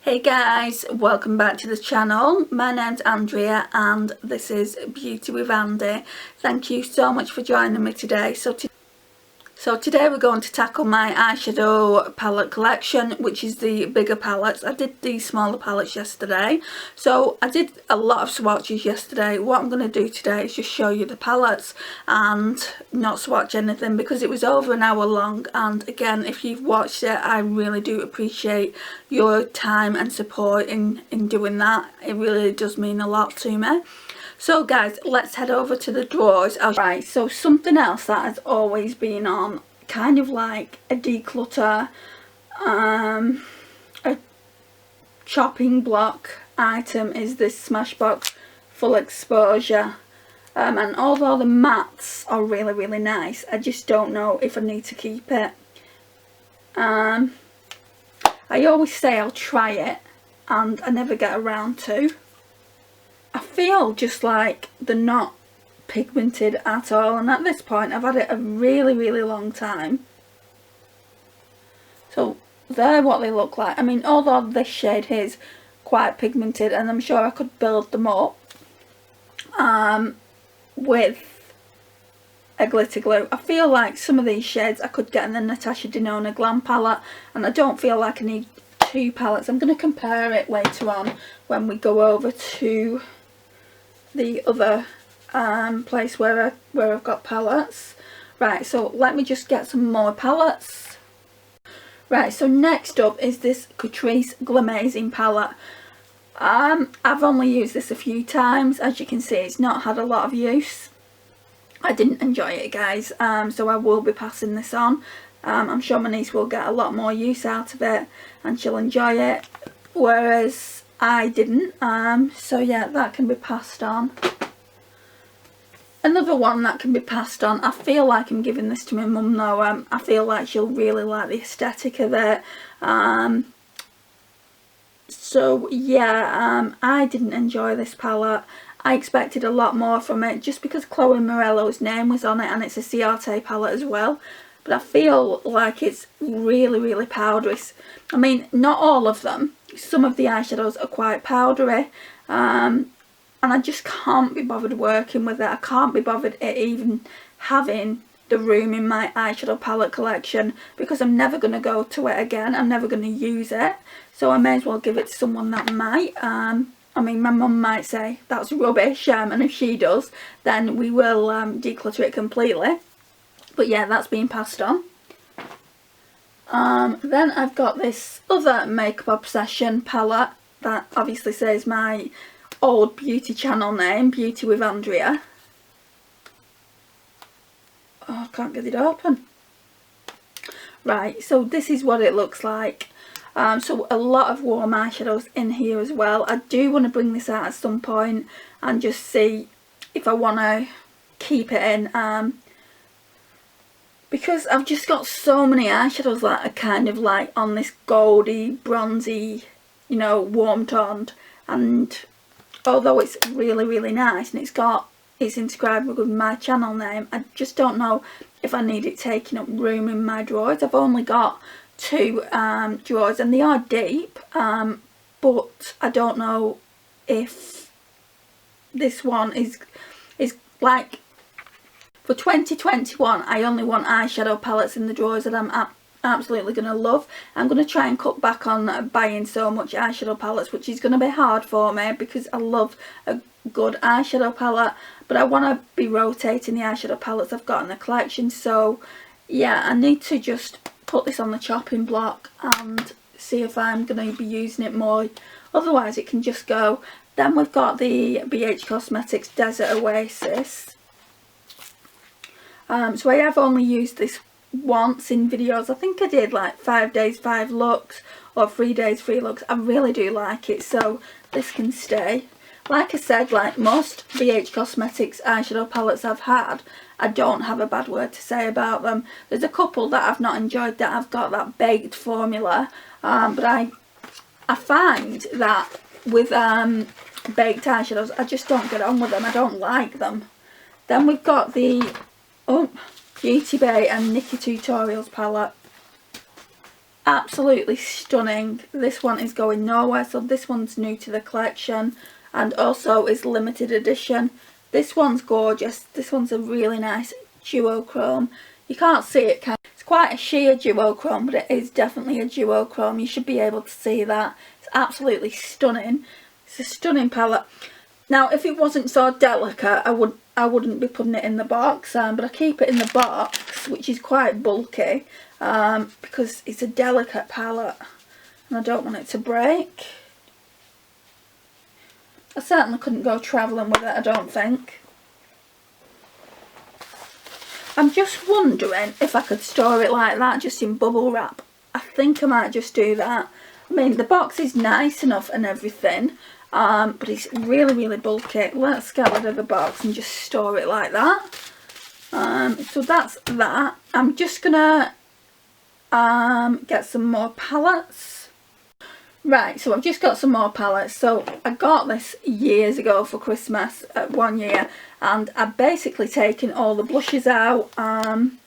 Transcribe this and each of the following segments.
Hey guys, welcome back to the channel. My name's Andrea and this is Beauty with Andie. Thank you so much for joining me today. So today we're going to tackle my eyeshadow palette collection, which is the bigger palettes. I did the smaller palettes yesterday, so I did a lot of swatches yesterday. What I'm going to do today is just show you the palettes and not swatch anything because it was over an hour long, and again, if you've watched it, I really do appreciate your time and support in doing that. It really does mean a lot to me. So guys, let's head over to the drawers. Right, so something else that has always been on, kind of like a declutter, a chopping block item, is this Smashbox Full Exposure. And although the mattes are really nice, I just don't know if I need to keep it. I always say I'll try it and I never get around to. I feel just like they're not pigmented at all, and at this point I've had it a really long time. So they're what they look like. I mean, although this shade here is quite pigmented, and I'm sure I could build them up with a glitter glue. I feel like some of these shades I could get in the Natasha Denona Glam palette, and I don't feel like I need two palettes. I'm going to compare it later on when we go over to the other place where I've got palettes. Right, so let me just get some more palettes. Right, so next up is this Catrice Glamazing palette. I've only used this a few times. As you can see, it's not had a lot of use. I didn't enjoy it, guys, so I will be passing this on. I'm sure my niece will get a lot more use out of it and she'll enjoy it, whereas I didn't. So yeah, that can be passed on. Another one that can be passed on, I feel like I'm giving this to my mum though. I feel like she'll really like the aesthetic of it. So yeah, I didn't enjoy this palette. I expected a lot more from it just because Chloe Morello's name was on it, and it's a Ciate palette as well. But I feel like it's really powdery. I mean, not all of them. Some of the eyeshadows are quite powdery, and I just can't be bothered working with it. I can't be bothered even having the room in my eyeshadow palette collection because I'm never going to go to it again. I'm never going to use it, so I may as well give it to someone that might. I mean, my mum might say that's rubbish, and if she does, then we will declutter it completely. But yeah, that's being passed on. Then I've got this other Makeup Obsession palette that obviously says my old beauty channel name, Beauty with Andrea. Oh, I can't get it open. Right, so this is what it looks like. So a lot of warm eyeshadows in here as well. I do want to bring this out at some point and just see if I want to keep it in. Because I've just got so many eyeshadows that are kind of like on this goldy, bronzy, you know, warm toned, and although it's really nice and it's inscribed with my channel name, I just don't know if I need it taking up room in my drawers. I've only got two drawers and they are deep, but I don't know if this one is like. For 2021, I only want eyeshadow palettes in the drawers that I'm absolutely going to love. I'm going to try and cut back on buying so much eyeshadow palettes, which is going to be hard for me because I love a good eyeshadow palette. But I want to be rotating the eyeshadow palettes I've got in the collection. So yeah, I need to just put this on the chopping block and see if I'm going to be using it more. Otherwise, it can just go. Then we've got the BH Cosmetics Desert Oasis. So I have only used this once in videos. I think I did like 5 days 5 looks or 3 days 3 looks. I really do like it, so this can stay. Like I said, like most BH Cosmetics eyeshadow palettes I've had, I don't have a bad word to say about them. There's a couple that I've not enjoyed that I've got that baked formula, but I find that with baked eyeshadows I just don't get on with them. I don't like them. Then we've got the Beauty Bay and Nikki Tutorials palette. absolutely stunning. This one is going nowhere, so this one's new to the collection and also is limited edition. This one's gorgeous. This one's a really nice duochrome. You can't see it, can you? It's quite a sheer duochrome, but it is definitely a duochrome. You should be able to see that. It's absolutely stunning. It's a stunning palette. Now, if it wasn't so delicate, I wouldn't be putting it in the box, but I keep it in the box, which is quite bulky, because it's a delicate palette and I don't want it to break. I certainly couldn't go travelling with it, I don't think. I'm just wondering if I could store it like that, just in bubble wrap. I think I might just do that. I mean, the box is nice enough and everything, but it's really, really bulky. Let's get rid of the box and just store it like that. So that's that. I'm just gonna get some more palettes. Right, so I've just got some more palettes. So I got this years ago for Christmas, 1 year, and I've basically taken all the blushes out, and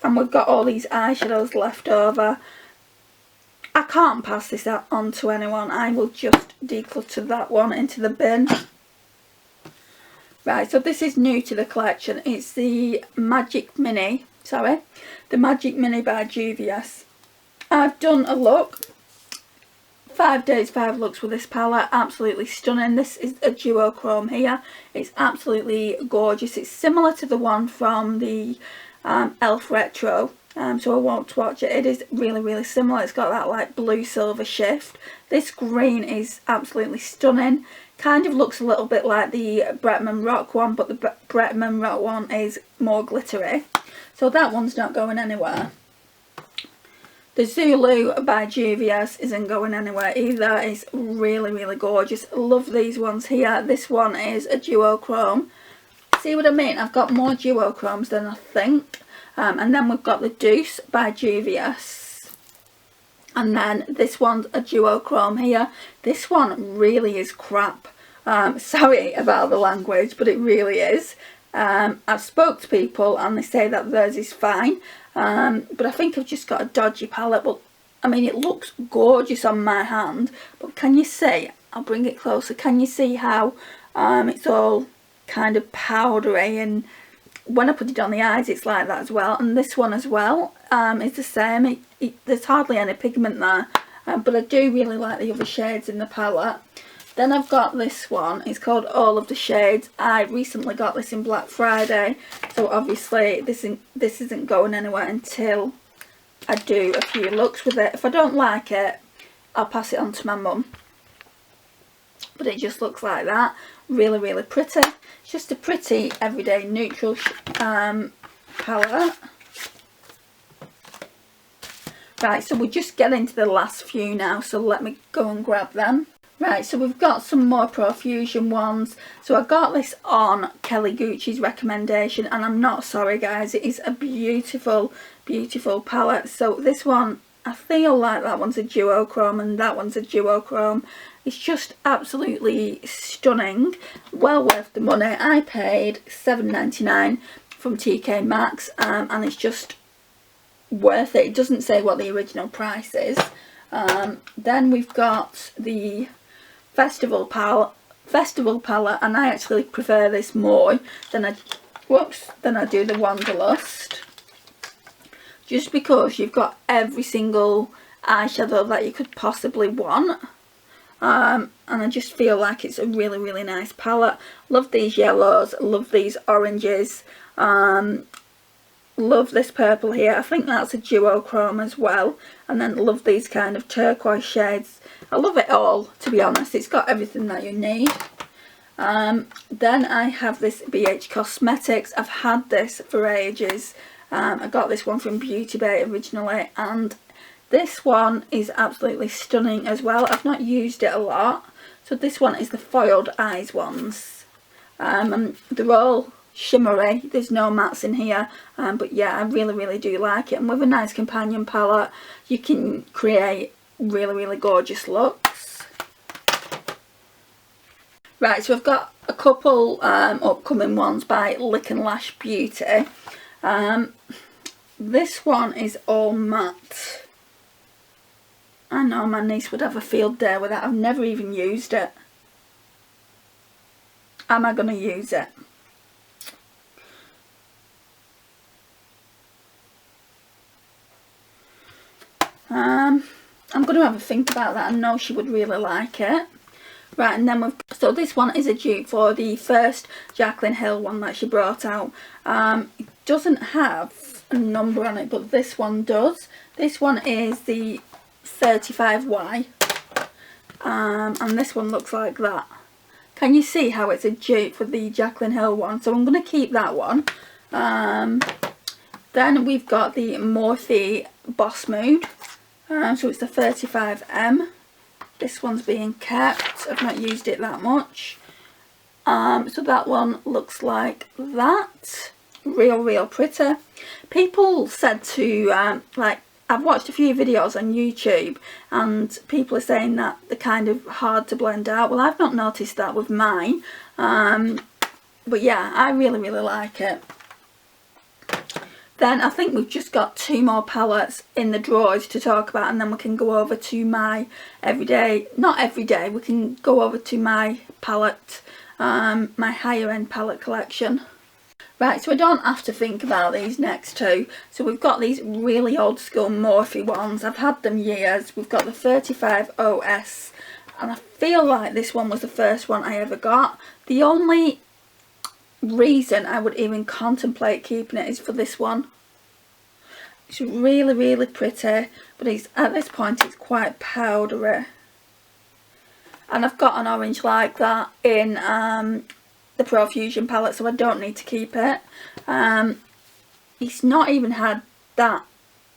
we've got all these eyeshadows left over. I can't pass this on to anyone. I will just declutter that one into the bin. Right, so this is new to the collection. It's the Magic Mini by Beauties. I've done a look, 5 days 5 looks with this palette. Absolutely stunning. This is a duochrome here. It's absolutely gorgeous. It's similar to the one from the Elf Retro, so I won't swatch it. It is really, really similar. It's got that like blue silver shift. This green is absolutely stunning. Kind of looks a little bit like the Bretman Rock one, but the Bretman Rock one is more glittery, so that one's not going anywhere. The Zulu by Juvia's isn't going anywhere either. It's really, really gorgeous. Love these ones here. This one is a duochrome. See what I mean? I've got more duochromes than I think. And then we've got the Deuce by Juvia's. And then this one's a duochrome here. This one really is crap. Sorry about the language, but it really is. I've spoke to people and they say that theirs is fine. But I think I've just got a dodgy palette. Well, I mean, it looks gorgeous on my hand, but can you see? I'll bring it closer. Can you see how it's all kind of powdery, and when I put it on the eyes it's like that as well. And this one as well is the same. There's hardly any pigment there, but I do really like the other shades in the palette. Then I've got this one. It's called All of the Shades. I recently got this in Black Friday, so obviously this isn't going anywhere until I do a few looks with it. If I don't like it, I'll pass it on to my mum. But it just looks like that. Really, really pretty. It's just a pretty everyday neutral palette. Right, so we're just getting to the last few now, so let me go and grab them. Right, so we've got some more Profusion ones. So I got this on Kelly Gucci's recommendation, and I'm not sorry guys, it is a beautiful, beautiful palette. So this one, I feel like that one's a duochrome and that one's a duochrome. It's just absolutely stunning. Well worth the money. I paid $7.99 from TK Maxx, and it's just worth it. It doesn't say what the original price is. Then we've got the Festival palette, and I actually prefer this more than I do the Wanderlust, just because you've got every single eyeshadow that you could possibly want, and I just feel like it's a really, really nice palette. Love these yellows, love these oranges, love this purple here. I think that's a duochrome as well. And then love these kind of turquoise shades. I love it all, to be honest. It's got everything that you need. Then I have this BH Cosmetics. I've had this for ages. I got this one from Beauty Bay originally, and this one is absolutely stunning as well. I've not used it a lot. So this one is the Foiled Eyes ones. They're all shimmery. There's no mattes in here, but yeah, I really, really do like it. And with a nice companion palette, you can create really, really gorgeous looks. Right, so I've got a couple upcoming ones by Lick and Lash Beauty. this one is all matte. I know my niece would have a field day with that. I've never even used it. Am I going to use it? I'm going to have a think about that. I know she would really like it. Right, and then so this one is a dupe for the first Jaclyn Hill one that she brought out. It doesn't have a number on it, but this one does. This one is the 35Y, and this one looks like that. Can you see how it's a dupe for the Jaclyn Hill one? So I'm going to keep that one. Then we've got the Morphe Boss Mood. So it's the 35M. This one's being kept. I've not used it that much. So that one looks like that. Real pretty. People said to, like, I've watched a few videos on YouTube and people are saying that they're kind of hard to blend out. Well, I've not noticed that with mine. But yeah, I really like it. Then I think we've just got 2 more palettes in the drawers to talk about, and then we can go over to my everyday, not everyday, we can go over to my palette, my higher end palette collection. Right, so I don't have to think about these next 2. So we've got these really old school Morphe ones. I've had them years. We've got the 35OS, and I feel like this one was the first one I ever got. The only reason I would even contemplate keeping it is for this one. It's really pretty, but it's, at this point it's quite powdery, and I've got an orange like that in the Profusion palette, so I don't need to keep it. It's not even had that,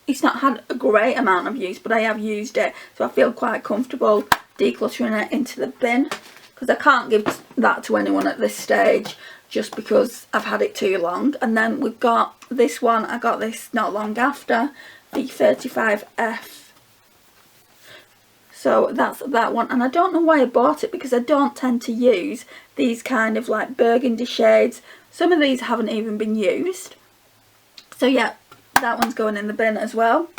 it's not had a great amount of use, but I have used it, so I feel quite comfortable decluttering it into the bin, because I can't give that to anyone at this stage just because I've had it too long. And then we've got this one, I got this not long after, the 35F. So that's that one, and I don't know why I bought it, because I don't tend to use these kind of like burgundy shades. Some of these haven't even been used. So yeah, that one's going in the bin as well.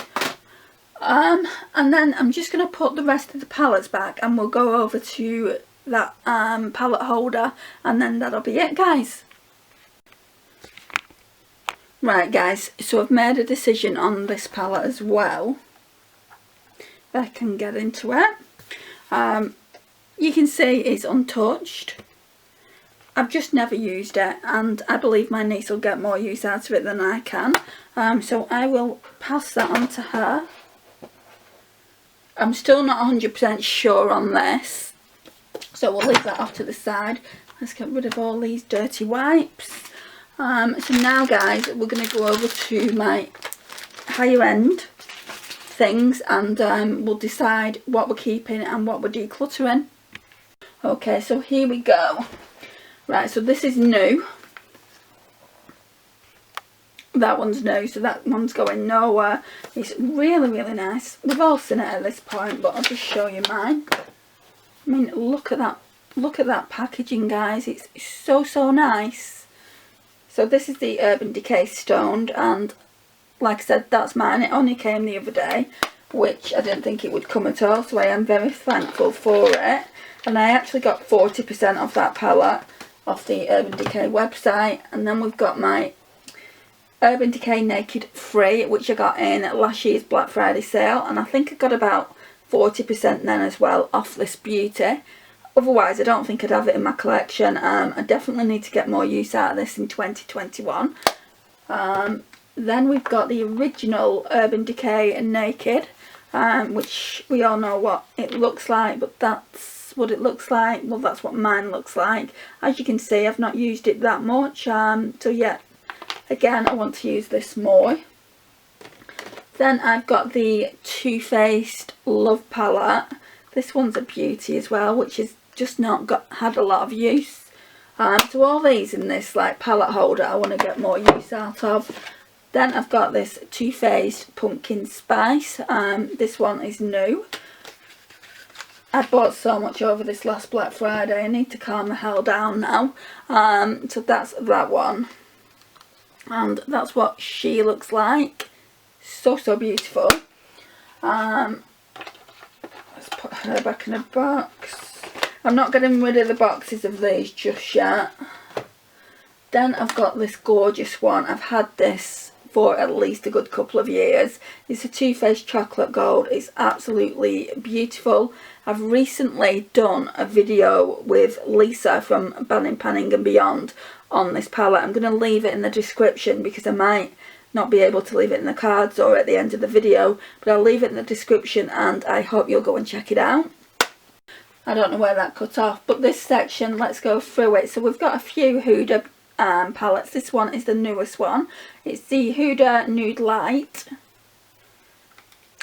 And then I'm just going to put the rest of the palettes back, and we'll go over to that palette holder, and then that'll be it, guys. Right guys, so I've made a decision on this palette as well. If I can get into it. You can see it's untouched. I've just never used it, and I believe my niece will get more use out of it than I can. So I will pass that on to her. I'm still not 100% sure on this, so we'll leave that off to the side. Let's get rid of all these dirty wipes. So now guys, we're going to go over to my higher end things, and we'll decide what we're keeping and what we're decluttering. Okay, so here we go. Right, so this is new. That one's new, so that one's going nowhere. It's really nice. We've all seen it at this point, but I'll just show you mine. I mean, look at that packaging, guys. It's so nice. So this is the Urban Decay Stoned, and like I said, that's mine. It only came the other day, which I didn't think it would come at all, so I am very thankful for it. And I actually got 40% off that palette off the Urban Decay website. And then we've got my Urban Decay Naked Free, which I got in last year's Black Friday sale, and I think I got about 40% then as well off this beauty. Otherwise I don't think I'd have it in my collection. I definitely need to get more use out of this in 2021. Then we've got the original Urban Decay Naked, which we all know what it looks like, but that's what it looks like. Well, that's what mine looks like. As you can see, I've not used it that much, so yeah, again, I want to use this more. Then I've got the Too Faced Love Palette. This one's a beauty as well, which has just not had a lot of use. So all these in this like palette holder I want to get more use out of. Then I've got this Too Faced Pumpkin Spice. This one is new. I bought so much over this last Black Friday. I need to calm the hell down now. So that's that one. And that's what she looks like. So beautiful. Let's put her back in a box. I'm not getting rid of the boxes of these just yet. Then I've got this gorgeous one. I've had this for at least a good couple of years. It's a Too Faced Chocolate Gold. It's absolutely beautiful. I've recently done a video with Lisa from Banning, Panning and Beyond on this palette. I'm going to leave it in the description because I might not be able to leave it in the cards or at the end of the video, but I'll leave it in the description and I hope you'll go and check it out. I don't know where that cut off, but this section, let's go through it. So we've got a few Huda palettes. This one is the newest one. It's the Huda Nude Light.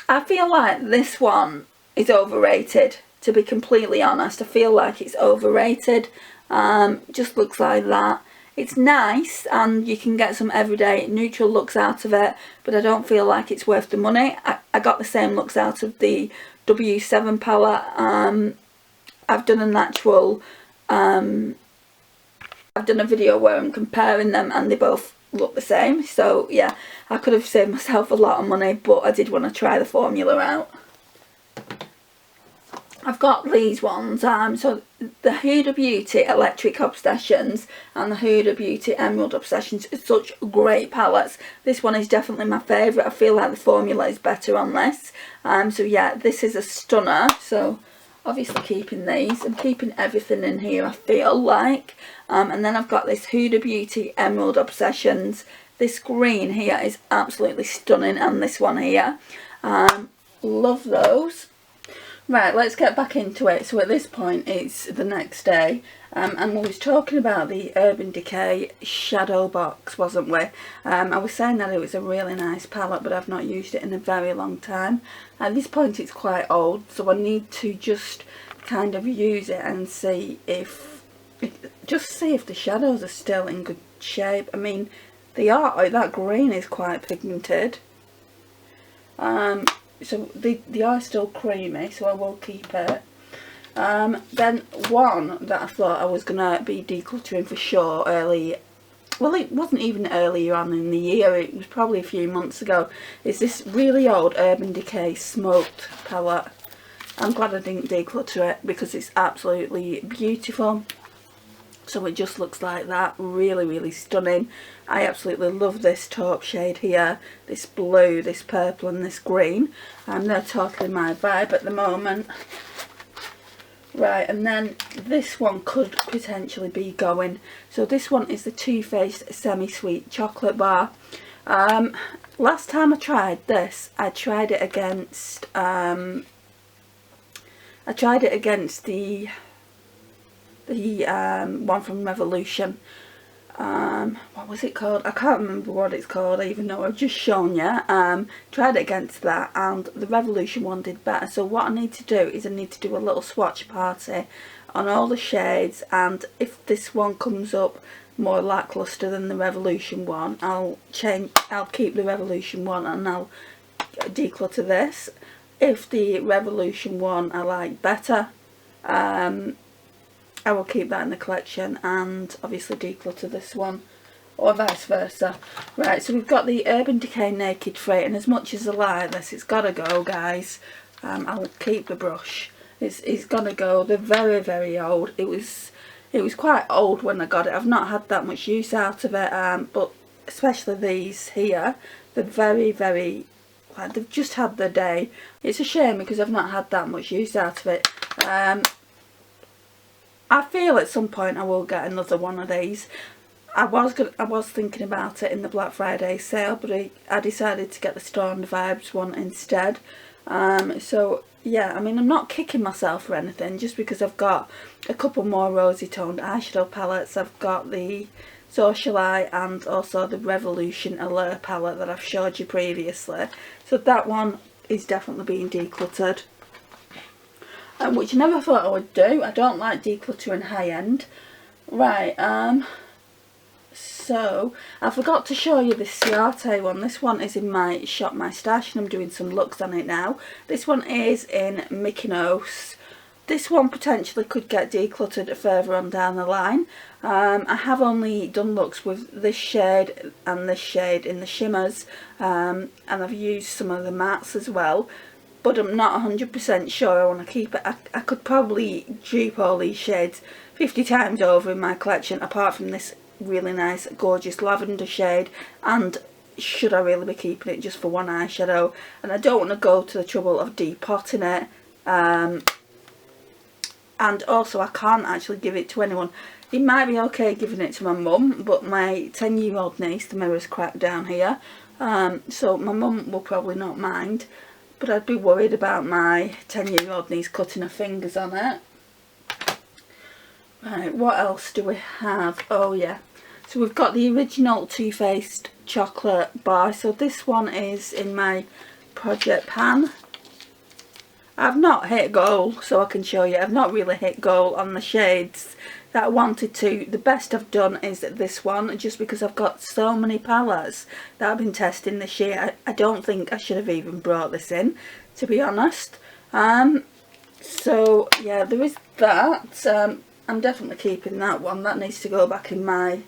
I feel like this one is overrated, to be completely honest. I feel like it's overrated. Just looks like that. It's nice and you can get some everyday neutral looks out of it, but I don't feel like it's worth the money. I got the same looks out of the W7 palette. I've done an actual, I've done a video where I'm comparing them and they both look the same. So yeah, I could have saved myself a lot of money, but I did want to try the formula out. I've got these ones, so the Huda Beauty Electric Obsessions and the Huda Beauty Emerald Obsessions are such great palettes. This one is definitely my favourite. I feel like the formula is better on this. So yeah, this is a stunner. So obviously keeping these. I'm keeping everything in here, I feel like. And then I've got this Huda Beauty Emerald Obsessions. This green here is absolutely stunning, and this one here. Love those. Right, let's get back into it. So at this point it's the next day, and we was talking about the Urban Decay shadow box, wasn't we? I was saying that it was a really nice palette, but I've not used it in a very long time. At this point it's quite old, so I need to just kind of use it and see if the shadows are still in good shape. I mean, they are. That green is quite pigmented. So they are still creamy, so I will keep it. Then one that I thought I was going to be decluttering for sure early, well it wasn't even earlier on in the year, it was probably a few months ago, is this really old Urban Decay Smoked palette. I'm glad I didn't declutter it because it's absolutely beautiful. So it just looks like that, really stunning. I absolutely love this taupe shade here, this blue, this purple and this green. They're totally my vibe at the moment. Right, and then this one could potentially be going. So this one is the Too Faced Semi-Sweet Chocolate Bar. Last time I tried this, I tried it against the one from Revolution. What was it called? I can't remember what it's called, even though I've just shown you. Tried it against that, and the Revolution one did better. So what I need to do is I need to do a little swatch party on all the shades, and if this one comes up more lackluster than the Revolution one, I'll keep the Revolution one and I'll declutter this. If the Revolution one I like better, I will keep that in the collection and obviously declutter this one, or vice versa. Right, so we've got the Urban Decay Naked Freight, and as much as I like this, it's got to go, guys. I'll keep the brush. It's got to go. They're very old. It was quite old when I got it. I've not had that much use out of it, but especially these here, they're very, like, they've just had their day. It's a shame because I've not had that much use out of it. I feel at some point I will get another one of these. I was thinking about it in the Black Friday sale, but I decided to get the Storm Vibes one instead. So yeah, I mean, I'm not kicking myself or anything, just because I've got a couple more rosy toned eyeshadow palettes. I've got the Socialite and also the Revolution Allure palette that I've showed you previously. So that one is definitely being decluttered. Which I never thought I would do. I don't like decluttering high end. Right, so I forgot to show you this Ciate one. This one is in my Shop My Stash and I'm doing some looks on it now. This one is in Mykonos This one potentially could get decluttered further on down the line. I have only done looks with this shade and this shade in the shimmers, and I've used some of the mattes as well, but I'm not 100% sure I want to keep it. I could probably dupe all these shades 50 times over in my collection, apart from this really nice gorgeous lavender shade, and should I really be keeping it just for one eyeshadow? And I don't want to go to the trouble of depotting it, and also I can't actually give it to anyone. It might be okay giving it to my mum, but my 10-year-old niece, the mirror's cracked down here, so my mum will probably not mind, but I'd be worried about my 10-year-old niece cutting her fingers on it. Right, what else do we have? Oh yeah, so we've got the original Too Faced chocolate bar. So this one is in my project pan. I've not hit goal, so I can show you. I've not really hit goal on the shades that I wanted to. The best I've done is this one, just because I've got so many palettes that I've been testing this year. I don't think I should have even brought this in, to be honest. So yeah, there is that. I'm definitely keeping that one. That needs to go back in my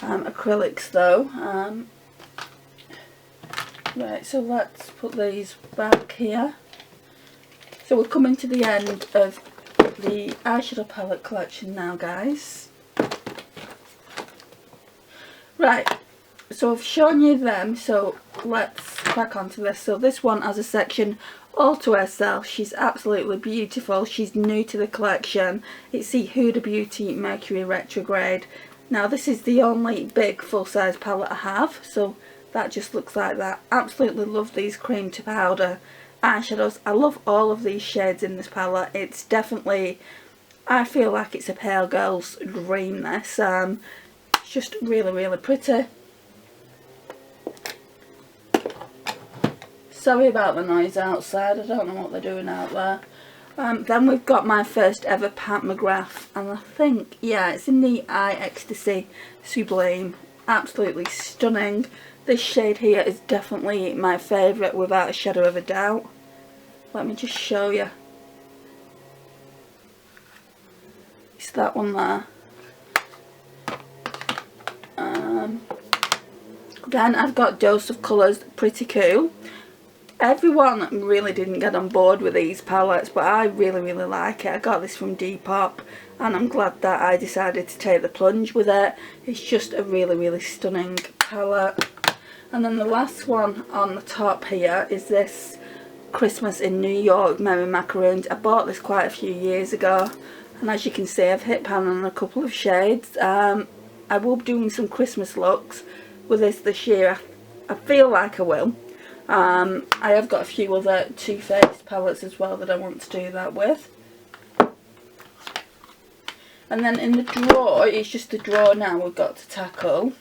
acrylics though. Right, so let's put these back here. So we're coming to the end of the eyeshadow palette collection now, guys. Right, so I've shown you them, so let's crack onto this. So this one has a section all to herself. She's absolutely beautiful. She's new to the collection. It's the Huda Beauty Mercury Retrograde. Now this is the only big full-size palette I have, so that just looks like that. Absolutely love these cream to powder eyeshadows. I love all of these shades in this palette. It's definitely, I feel like it's a pale girl's dream, this. It's just really, really pretty. Sorry about the noise outside, I don't know what they're doing out there. Then we've got my first ever Pat McGrath, and I think, yeah, it's in the Eye Ecstasy Sublime. Absolutely stunning. This shade here is definitely my favourite without a shadow of a doubt. Let me just show you. It's that one there. Then I've got Dose of Colours Pretty Cool. Everyone really didn't get on board with these palettes, but I really, really like it. I got this from Depop, and I'm glad that I decided to take the plunge with it. It's just a really, really stunning palette. And then the last one on the top here is this Christmas in New York Merry Macaroons. I bought this quite a few years ago, and as you can see I've hit pan on a couple of shades. I will be doing some Christmas looks with this year. I feel like I will. I have got a few other Too Faced palettes as well that I want to do that with. And then in the drawer, it's just the drawer now we've got to tackle.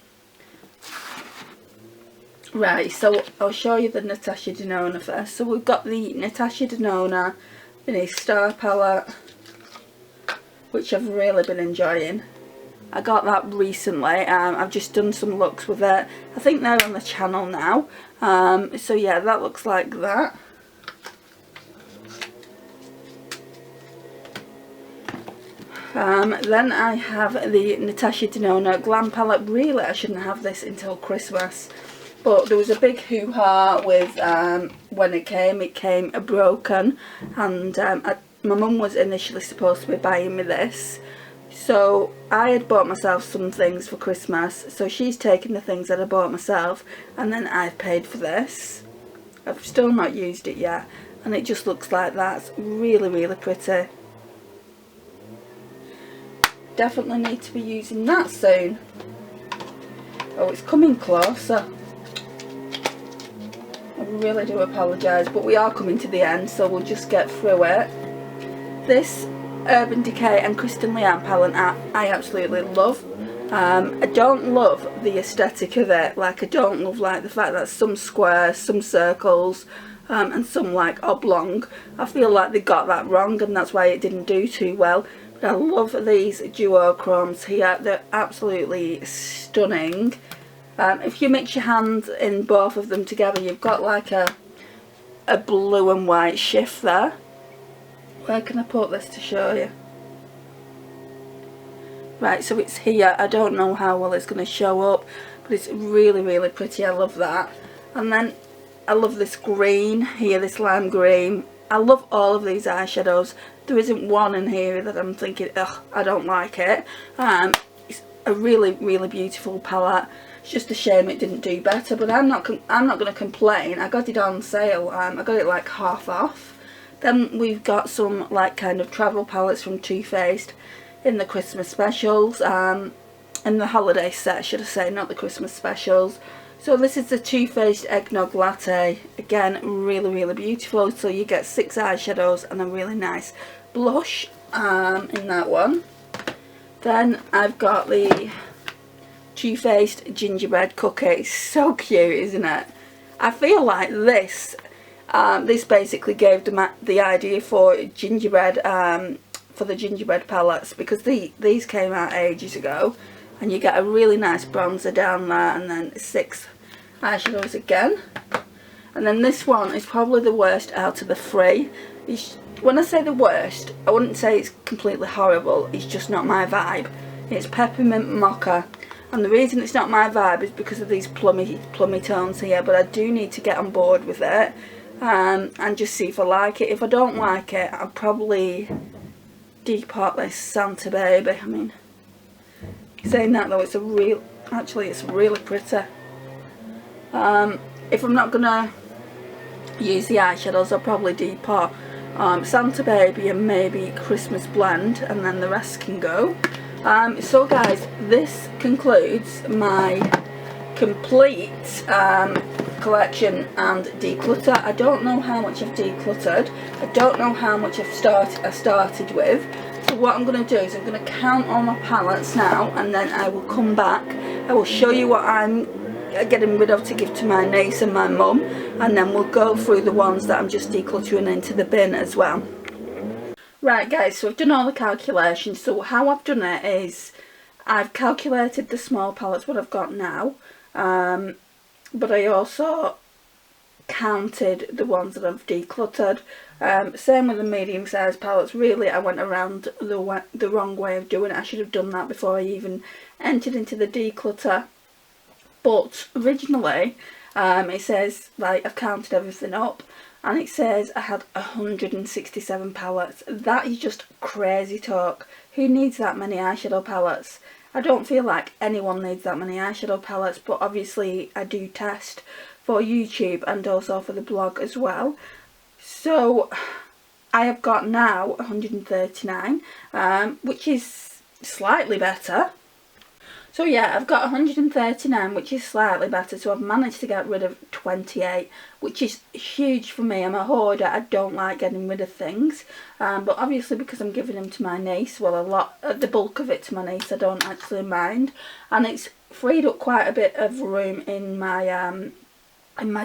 Right, so I'll show you the Natasha Denona first. So we've got the Natasha Denona in a Star palette, which I've really been enjoying. I got that recently. I've just done some looks with it. I think they're on the channel now. So yeah, that looks like that. Then I have the Natasha Denona Glam palette. Really, I shouldn't have this until Christmas, but there was a big hoo-ha with when it came broken, and my mum was initially supposed to be buying me this. So I had bought myself some things for Christmas, so she's taken the things that I bought myself, and then I've paid for this. I've still not used it yet, and it just looks like that. It's really, really pretty. Definitely need to be using that soon. Oh, it's coming closer. I really do apologise, but we are coming to the end, so we'll just get through it. This Urban Decay and Kristen Leanne palette I absolutely love. I don't love the aesthetic of it. Like, I don't love like the fact that some squares, some circles, and some like oblong. I feel like they got that wrong, and that's why it didn't do too well. But I love these duochromes here. They're absolutely stunning. If you mix your hands in both of them together, you've got like a blue and white shift there. Where can I put this to show you? Right, so it's here. I don't know how well it's going to show up, but it's really, really pretty. I love that. And then I love this green here, this lime green. I love all of these eyeshadows. There isn't one in here that I'm thinking, ugh, I don't like it. It's a really, really beautiful palette. It's just a shame it didn't do better, but I'm not going to complain. I got it on sale. I got it like half off. Then we've got some like kind of travel palettes from Too Faced in the Christmas specials, in the holiday set should I say, not the Christmas specials. So this is the Too Faced Eggnog Latte. Again, really, really beautiful. So you get 6 eyeshadows and a really nice blush in that one. Then I've got the Too Faced Gingerbread Cookie. It's so cute, isn't it? I feel like this basically gave the idea for gingerbread, for the gingerbread palettes, because these came out ages ago, and you get a really nice bronzer down there, and then 6 eyeshadows again. And then this one is probably the worst out of the 3. When I say the worst, I wouldn't say it's completely horrible, it's just not my vibe. It's Peppermint Mocha, and the reason it's not my vibe is because of these plummy tones here, but I do need to get on board with it. And just see if I like it. If I don't like it, I'll probably depot this Santa Baby. I mean, saying that though, it's really pretty. If I'm not gonna use the eyeshadows, I'll probably depot Santa Baby and maybe Christmas Blend, and then the rest can go. So guys, this concludes my complete collection and declutter. I don't know how much I've decluttered. I don't know how much I started with. So what I'm going to do is I'm going to count all my palettes now, and then I will come back. I will show you what I'm getting rid of to give to my niece and my mum, and then we'll go through the ones that I'm just decluttering into the bin as well. Right guys, so I've done all the calculations. So how I've done it is I've calculated the small palettes, what I've got now, but I also counted the ones that I've decluttered. Same with the medium sized palettes. Really, I went around the wrong way of doing it. I should have done that before I even entered into the declutter. But originally, it says, like, I've counted everything up, and it says I had 167 palettes. That is just crazy talk. Who needs that many eyeshadow palettes? I don't feel like anyone needs that many eyeshadow palettes, but obviously I do test for YouTube and also for the blog as well. So I have got now 139, which is slightly better. So yeah, I've got 139, which is slightly better. So I've managed to get rid of 28, which is huge for me. I'm a hoarder. I don't like getting rid of things. But obviously because I'm giving them to my niece, well, the bulk of it to my niece, I don't actually mind. And it's freed up quite a bit of room in my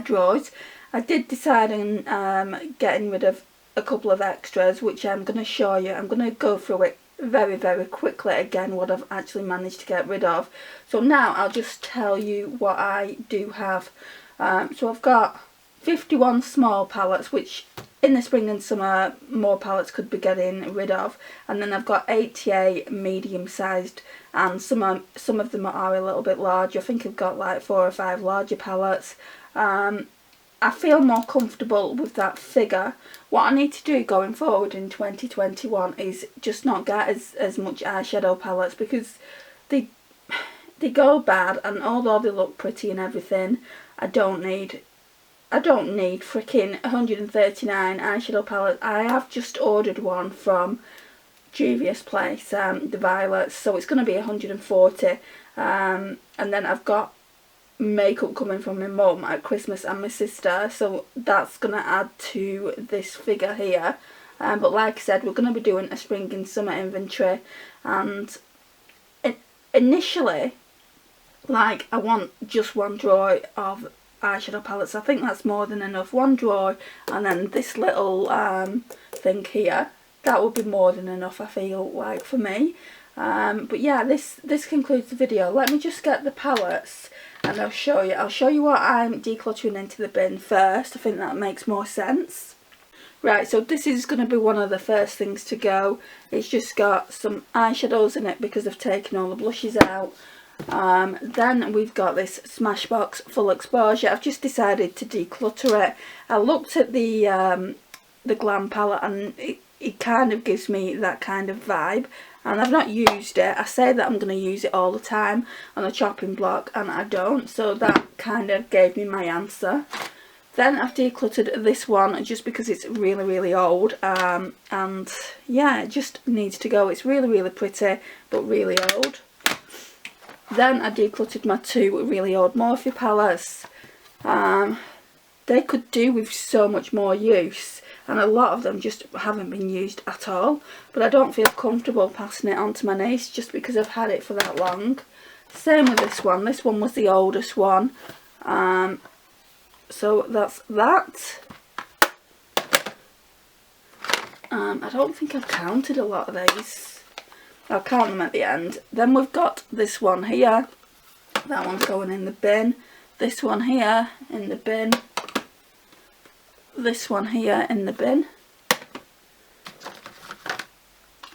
drawers. I did decide on getting rid of a couple of extras, which I'm going to show you. I'm going to go through it very, very quickly again, what I've actually managed to get rid of. So now I'll just tell you what I do have. So I've got 51 small palettes, which in the spring and summer more palettes could be getting rid of, and then I've got 88 medium sized, and some of them are a little bit larger. I think I've got like 4 or 5 larger palettes. I feel more comfortable with that figure. What I need to do going forward in 2021 is just not get as much eyeshadow palettes, because they go bad, and although they look pretty and everything, I don't need freaking 139 eyeshadow palettes. I have just ordered one from Juvia's Place, the Violets, so it's going to be 140, and then I've got makeup coming from my mum at Christmas and my sister, so that's going to add to this figure here. But like I said, we're going to be doing a spring and summer inventory, and initially, like, I want just one drawer of eyeshadow palettes. I think that's more than enough. One drawer, and then this little thing here, that would be more than enough, I feel like, for me. But yeah, this concludes the video. Let me just get the palettes and I'll show you what I'm decluttering into the bin first. I think that makes more sense. Right, so this is going to be one of the first things to go. It's just got some eyeshadows in it because I've taken all the blushes out. Then we've got this Smashbox Full Exposure. I've just decided to declutter it. I looked at the Glam palette and it kind of gives me that kind of vibe. And I've not used it. I say that I'm going to use it all the time on a chopping block and I don't. So that kind of gave me my answer. Then I've decluttered this one just because it's really, really old. And yeah, it just needs to go. It's really, really pretty but really old. Then I decluttered my two really old Morphe palettes. They could do with so much more use. And a lot of them just haven't been used at all. But I don't feel comfortable passing it on to my niece just because I've had it for that long. Same with this one. This one was the oldest one. So that's that. I don't think I've counted a lot of these. I'll count them at the end. Then we've got this one here. That one's going in the bin. This one here in the bin. This one here in the bin.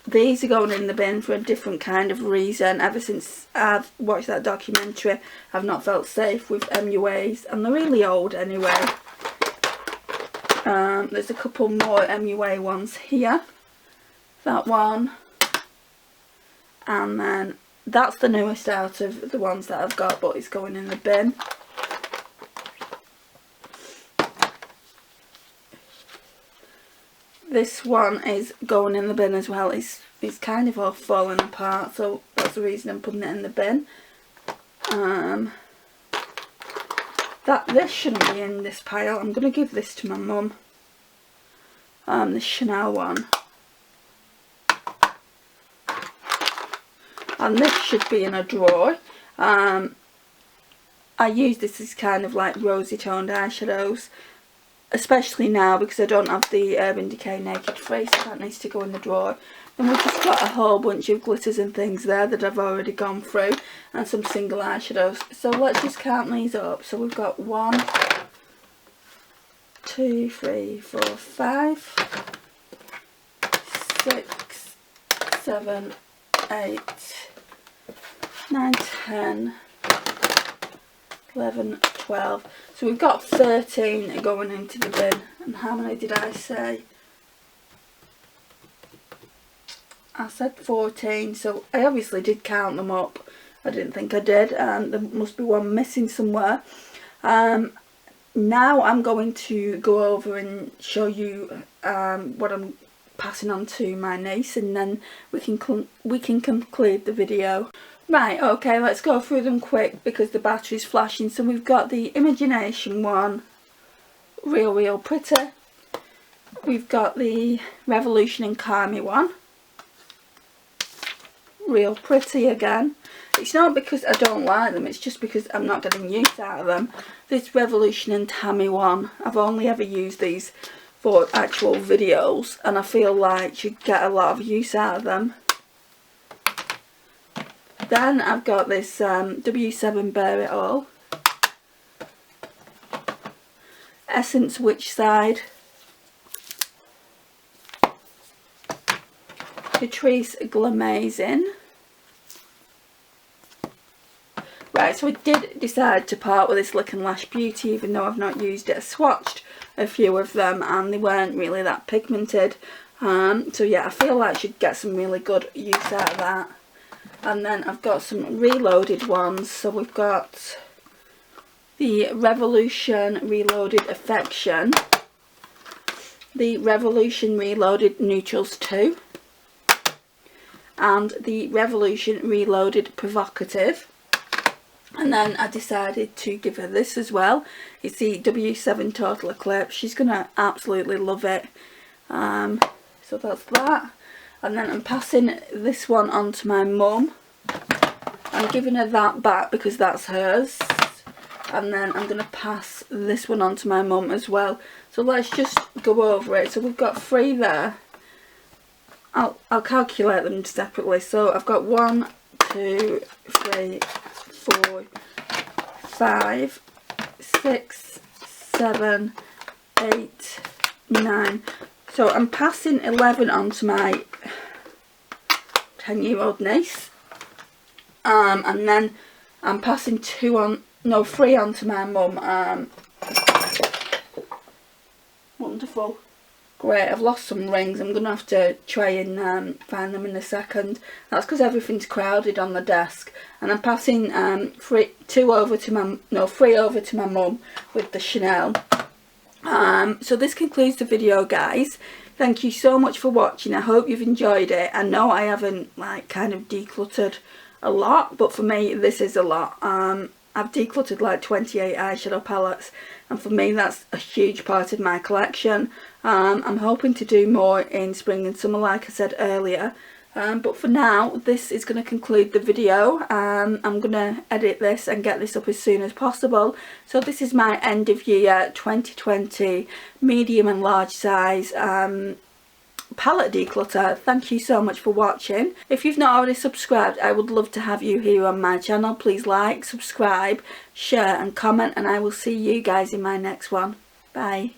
These are going in the bin for a different kind of reason. Ever since I've watched that documentary, I've not felt safe with MUAs, and they're really old anyway. There's a couple more MUA ones here. That one. And then that's the newest out of the ones that I've got, but it's going in the bin. This one is going in the bin as well. It's kind of all falling apart, so that's the reason I'm putting it in the bin. This shouldn't be in this pile. I'm going to give this to my mum. This Chanel one. And this should be in a drawer. I use this as kind of like rosy toned eyeshadows. Especially now because I don't have the Urban Decay Naked Free, so that needs to go in the drawer. Then we've just got a whole bunch of glitters and things there that I've already gone through, and some single eyeshadows. So let's just count these up. So we've got 1, 2, 3, 4, 5, 6, 7, 8, 9, 10, 11, 12. So we've got 13 going into the bin. And how many did I say? I said 14, so I obviously did count them up. I didn't think I did, and there must be one missing somewhere. Now I'm going to go over and show you what I'm passing on to my niece, and then we can conclude the video. Right, okay, let's go through them quick because the battery's flashing. So we've got the Imagination one, real pretty. We've got the Revolution and Carmi one, real pretty again. It's not because I don't like them, it's just because I'm not getting use out of them. This Revolution and Tammy one, I've only ever used these for actual videos, and I feel like you'd get a lot of use out of them. Then I've got this W7 Bare It All, Essence Witch Side, Catrice Glamazing. Right, so I did decide to part with this Lick and Lash Beauty, even though I've not used it. I swatched a few of them and they weren't really that pigmented. So yeah, I feel like I should get some really good use out of that. And then I've got some reloaded ones. So we've got the Revolution Reloaded Affection, the Revolution Reloaded Neutrals 2, and the Revolution Reloaded Provocative. And then I decided to give her this as well. It's the W7 Total Eclipse. She's going to absolutely love it. So that's that. And then I'm passing this one on to my mum. I'm giving her that back because that's hers. And then I'm going to pass this one on to my mum as well. So let's just go over it. So we've got 3 there. I'll calculate them separately. So I've got 1, 2, 3, 4, 5, 6, 7, 8, 9, So I'm passing 11 on to my 10-year-old niece. And then I'm passing 3 on to my mum. Wonderful. Great, I've lost some rings. I'm going to have to try and find them in a second. That's because everything's crowded on the desk. And I'm passing 3 over to my mum with the Chanel. So this concludes the video, guys. Thank you so much for watching. I hope you've enjoyed it. I know I haven't like kind of decluttered a lot, but for me this is a lot. I've decluttered like 28 eyeshadow palettes, and for me that's a huge part of my collection. I'm hoping to do more in spring and summer like I said earlier, but for now this is going to conclude the video. I'm going to edit this and get this up as soon as possible. So this is my end of year 2020 medium and large size palette declutter. Thank you so much for watching. If you've not already subscribed, I would love to have you here on my channel. Please like, subscribe, share and comment, and I will see you guys in my next one. Bye.